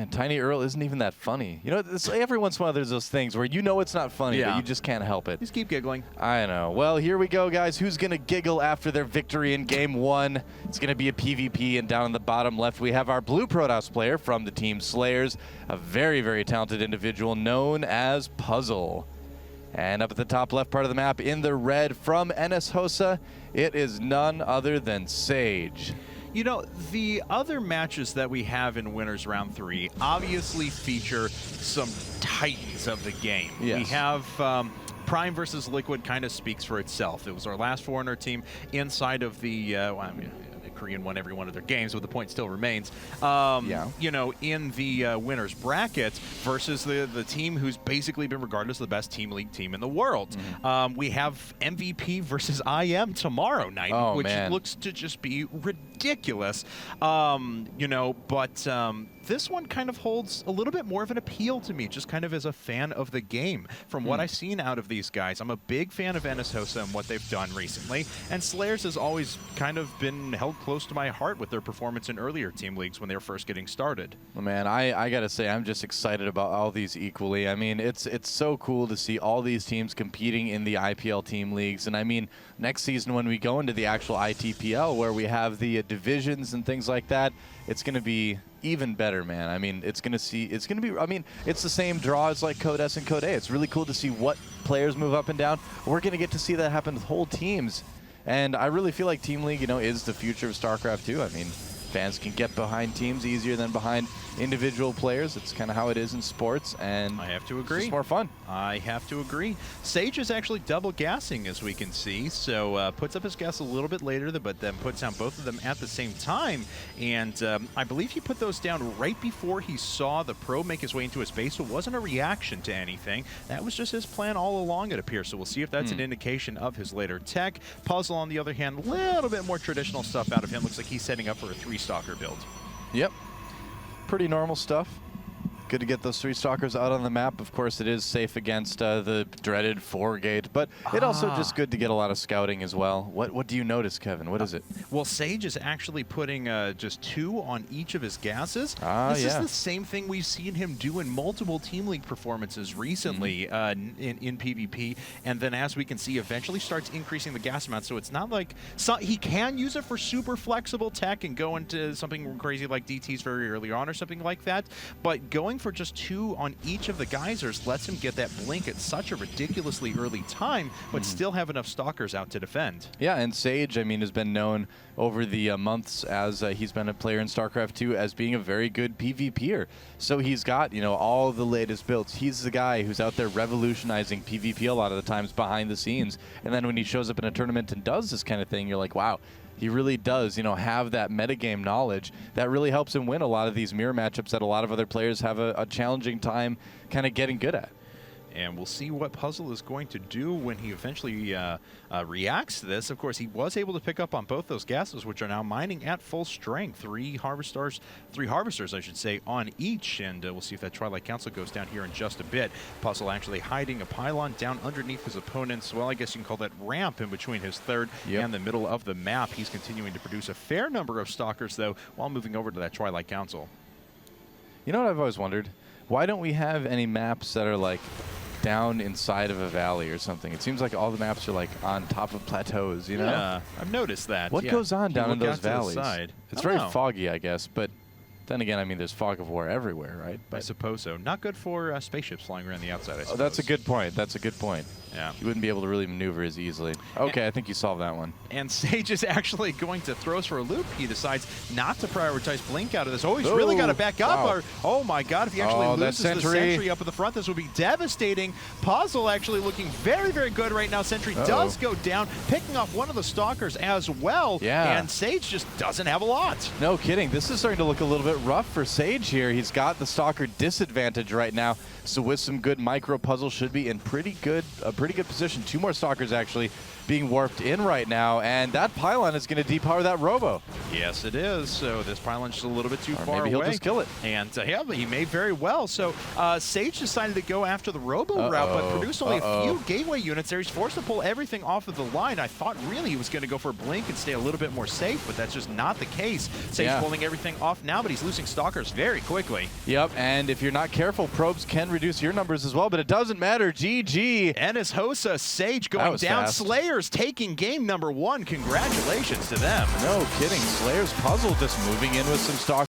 man, Tiny Earl isn't even that funny. You know, every once in a while there's those things where you know it's not funny, but you just can't help it. Just keep giggling. I know. Well, here we go, guys. Who's going to giggle after their victory in Game 1? It's going to be a PvP, and down in the bottom left, we have our blue Protoss player from the team SlayerS, a very, very talented individual known as Puzzle. And up at the top left part of the map, in the red from NSHoSeo, it is none other than Sage. You know, the other matches that we have in Winners Round 3 obviously feature some titans of the game. Yes. We have Prime versus Liquid kind of speaks for itself. It was our last foreigner team inside of the, well, I mean, the Korean won every one of their games, but the point still remains. You know, in the winners bracket versus the team who's basically been regarded as the best Team League team in the world. We have MVP versus IM tomorrow night, which looks to just be ridiculous. You know, but this one kind of holds a little bit more of an appeal to me, just kind of as a fan of the game. From what I've seen out of these guys, I'm a big fan of NSHoSeo and what they've done recently, and SlayerS has always kind of been held close to my heart with their performance in earlier team leagues when they were first getting started. Well, man, I gotta say, I'm just excited about all these equally. I mean, it's so cool to see all these teams competing in the IPL team leagues, and I mean, next season when we go into the actual ITPL where we have the divisions and things like that, it's gonna be even better, man. I mean, it's gonna be, I mean, it's the same draw as like Code S and Code A. It's really cool to see what players move up and down. We're gonna get to see that happen with whole teams. And I really feel like Team League, you know, is the future of StarCraft 2. I mean, fans can get behind teams easier than behind individual players. It's kind of how it is in sports, and I have to agree. It's just more fun. I have to agree. Sage is actually double gassing, as we can see, so puts up his gas a little bit later, but then puts down both of them at the same time. And I believe he put those down right before he saw the probe make his way into his base, so it wasn't a reaction to anything. That was just his plan all along, it appears. So we'll see if that's an indication of his later tech. Puzzle, on the other hand, a little bit more traditional stuff out of him. Looks like he's setting up for a 3-stalker build. Yep. Pretty normal stuff. Good to get those 3 stalkers out on the map. Of course, it is safe against the dreaded 4-gate, but it also just good to get a lot of scouting as well. What do you notice, Kevin? What is it? Well, Sage is actually putting just 2 on each of his gases. This is the same thing we've seen him do in multiple Team League performances recently in PvP, and then as we can see, eventually starts increasing the gas amount, so it's not like he can use it for super flexible tech and go into something crazy like DTs very early on or something like that, but going for just 2 on each of the geysers lets him get that blink at such a ridiculously early time, but still have enough stalkers out to defend. Yeah, and Sage, I mean, has been known over the months as he's been a player in StarCraft 2 as being a very good PvPer. So he's got, you know, all the latest builds. He's the guy who's out there revolutionizing PvP a lot of the times behind the scenes. And then when he shows up in a tournament and does this kind of thing, you're like, wow, he really does, you know, have that metagame knowledge that really helps him win a lot of these mirror matchups that a lot of other players have a challenging time kind of getting good at. And we'll see what Puzzle is going to do when he eventually reacts to this. Of course, he was able to pick up on both those gases, which are now mining at full strength. 3 harvesters, I should say, on each. And we'll see if that Twilight Council goes down here in just a bit. Puzzle actually hiding a pylon down underneath his opponent's, well, I guess you can call that ramp in between his third and the middle of the map. He's continuing to produce a fair number of stalkers, though, while moving over to that Twilight Council. You know what I've always wondered? Why don't we have any maps that are like down inside of a valley or something? It seems like all the maps are like on top of plateaus, you know? Yeah, I've noticed that. What goes on down in those valleys? It's very know. Foggy, I guess, but then again, I mean, there's fog of war everywhere, right? I suppose so. Not good for spaceships flying around the outside, I suppose. Oh, that's a good point. That's a good point. Yeah. You wouldn't be able to really maneuver as easily. Okay, I think you solved that one. And Sage is actually going to throw us for a loop. He decides not to prioritize Blink out of this. Oh, he's really got to back up. Wow. Or, oh, my God. If he actually loses the Sentry up in the front, this would be devastating. Puzzle actually looking very, very good right now. Sentry does go down, picking off one of the Stalkers as well. Yeah. And Sage just doesn't have a lot. No kidding. This is starting to look a little bit rough for Sage here. He's got the Stalker disadvantage right now. So with some good micro puzzle, should be in a pretty good position. 2 more Stalkers actually being warped in right now, and that pylon is going to depower that Robo. Yes, it is. So this pylon's just a little bit too far away. Maybe he'll just kill it. And yeah, he may very well. So Sage decided to go after the Robo route, but produced only a few gateway units there. He's forced to pull everything off of the line. I thought really he was going to go for a blink and stay a little bit more safe, but that's just not the case. Sage pulling everything off now, but he's losing Stalkers very quickly. Yep, and if you're not careful, probes can reduce your numbers as well, but it doesn't matter. GG. NSHoSeo, Sage going down. Fast. SlayerS taking game number 1. Congratulations to them. No kidding. SlayerS puzzle just moving in with some stock.